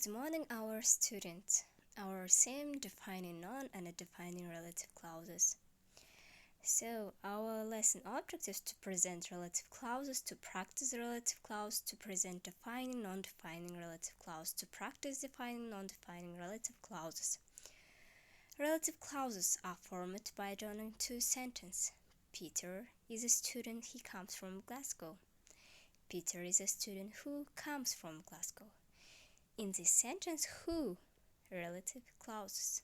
Good morning, our students. Our theme defining noun and defining relative clauses. So, our lesson object is to present relative clauses, to practice relative clause, to present defining, non-defining relative clause, to practice defining, non-defining relative clauses. Relative clauses are formed by joining two sentences. Peter is a student, he comes from Glasgow. Peter is a student who comes from Glasgow. In this sentence, who relative clauses.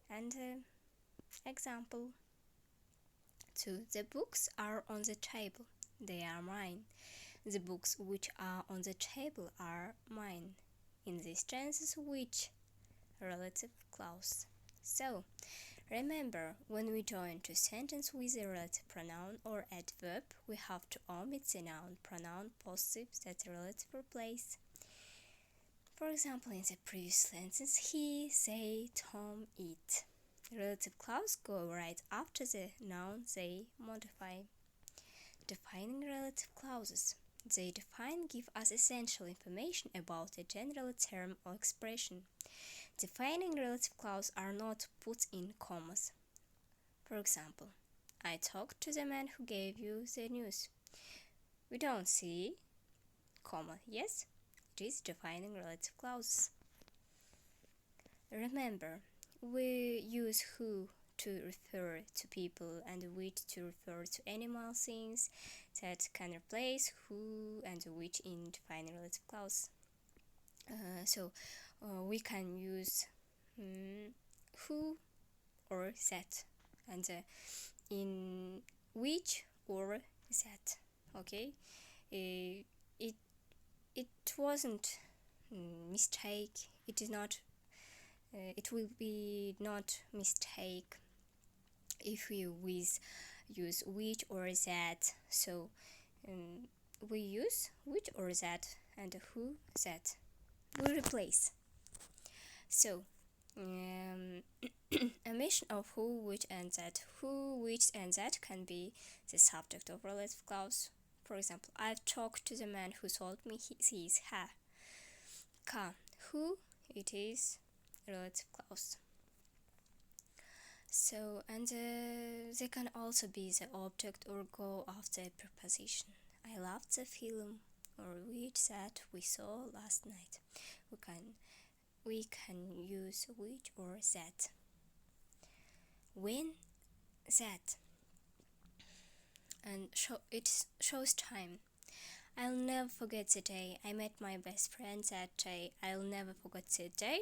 And example 2. The books are on the table. They are mine. The books which are on the table are mine. In this tense, which relative clause. So, remember, when we join two sentences with a relative pronoun or adverb, we have to omit the noun pronoun possessive that relative replace. For example, in the previous sentence, he, they, Tom, it. Relative clause go right after the noun they modify. Defining relative clauses. They define, give us essential information about a general term or expression. Defining relative clauses are not put in commas. For example, I talked to the man who gave you the news. We don't see comma, yes? It is defining relative clauses. Remember, we use who to refer to people and which to refer to animal things that can replace who and which in defining relative clause. We can use who or that, and in which or that. Okay, it wasn't mistake. It is not. It will be not mistake if we use which or that. So we use which or that and who that. We replace. So a mention of who, which, and that. Who, which, and that can be the subject of relative clause. For example, I've talked to the man who sold me his car. Who, it is relative clause. So, and they can also be the object or go after a preposition. I loved the film or which that we saw last night. We can use which or that. When that, and it shows time. I'll never forget the day I met my best friend that day. I'll never forget the day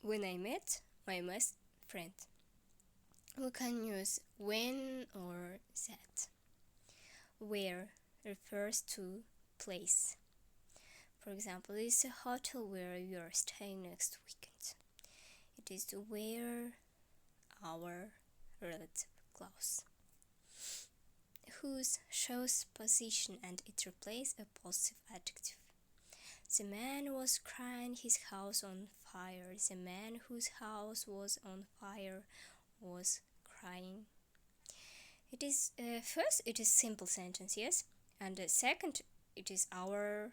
when I met my best friend. We can use when or that. Where refers to place. For example, it's a hotel where you are staying next weekend. It is where our relative clause. Whose shows position and it replaces a possessive adjective. The man was crying his house on fire. The man whose house was on fire was crying. It is first, it is simple sentence, yes, and second, it is our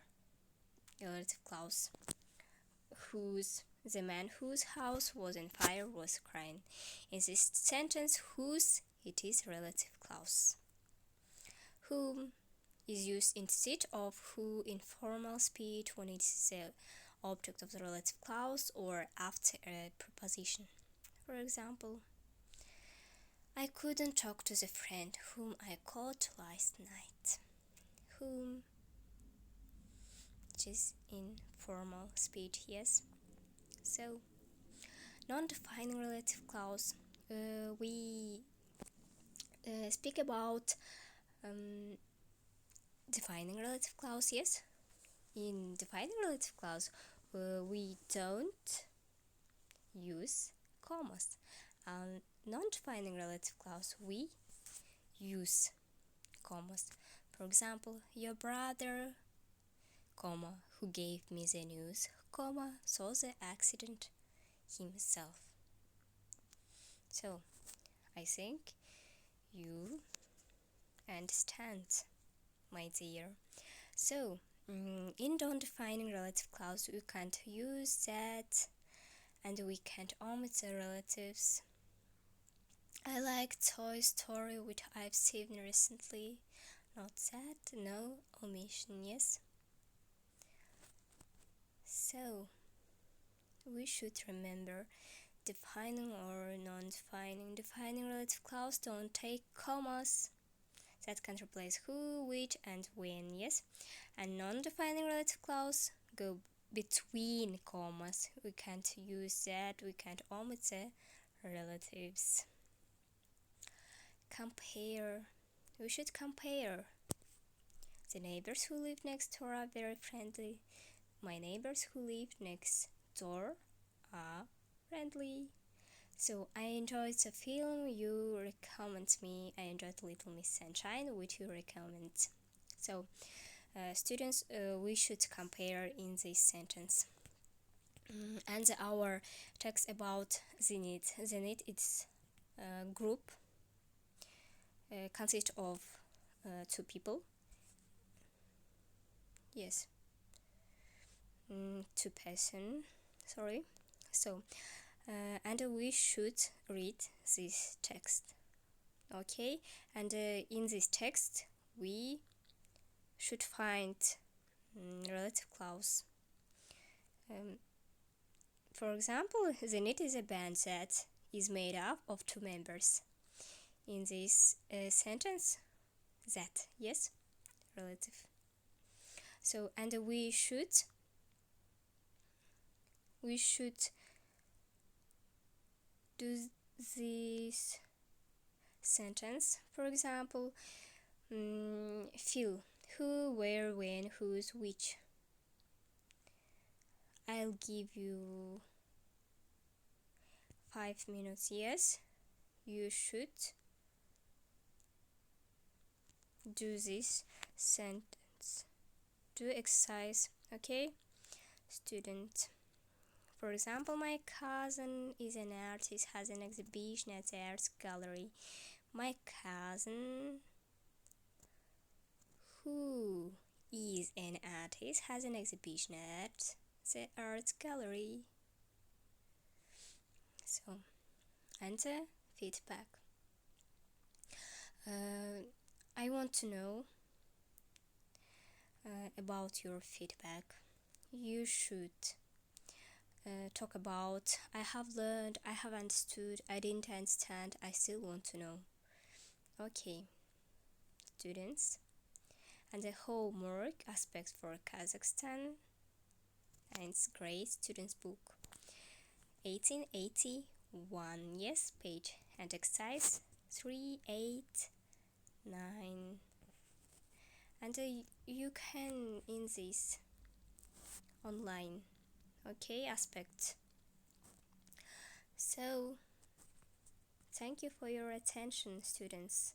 relative clause. The man whose house was on fire was crying. In this sentence, whose, it is relative clause. Whom is used instead of who in formal speech when it is the object of the relative clause or after a preposition. For example, I couldn't talk to the friend whom I called last night. Whom, which is in formal speech, yes. So, non-defining relative clause. We speak about defining relative clause, yes. In defining relative clause, we don't use commas. Non-defining relative clause, we use commas. For example, your brother, comma, who gave me the news, comma, saw the accident himself. So, I think you understand, my dear. So, in non-defining relative clause, we can't use that, and we can't omit the relatives. I like Toy Story, which I've seen recently. Not that, no omission, yes. So, we should remember defining or non-defining. Defining relative clause don't take commas. That can replace who, which, and when, yes. And non-defining relative clause go between commas. We can't use that, we can't omit the relatives. Compare. We should compare. The neighbors who live next door are very friendly. My neighbors who live next door are friendly. So I enjoyed the film you recommend me. I enjoyed Little Miss Sunshine, which you recommend. So students, we should compare in this sentence. And our text about Zenit. Zenit is a group consists of 2 people. Yes, 2 person. Sorry. So, and we should read this text. Okay, and in this text we should find relative clause. For example, Zenit is a band that is made up of 2 members. In this sentence, that, yes, relative. So, and we should do this sentence. For example, fill who, where, when, whose, which. I'll give you 5 minutes. Yes, you should do this sentence. Do exercise, okay, student. For example, my cousin is an artist, has an exhibition at the art gallery. My cousin, who is an artist, has an exhibition at the art gallery. So, and the feedback. I want to know about your feedback. You should talk about I have learned, I have understood, I didn't understand, I still want to know. Okay, students, and the homework aspect for Kazakhstan, and it's great students book 1881, yes, page, and exercise 389, and you can in this online, okay, aspect. So thank you for your attention, students.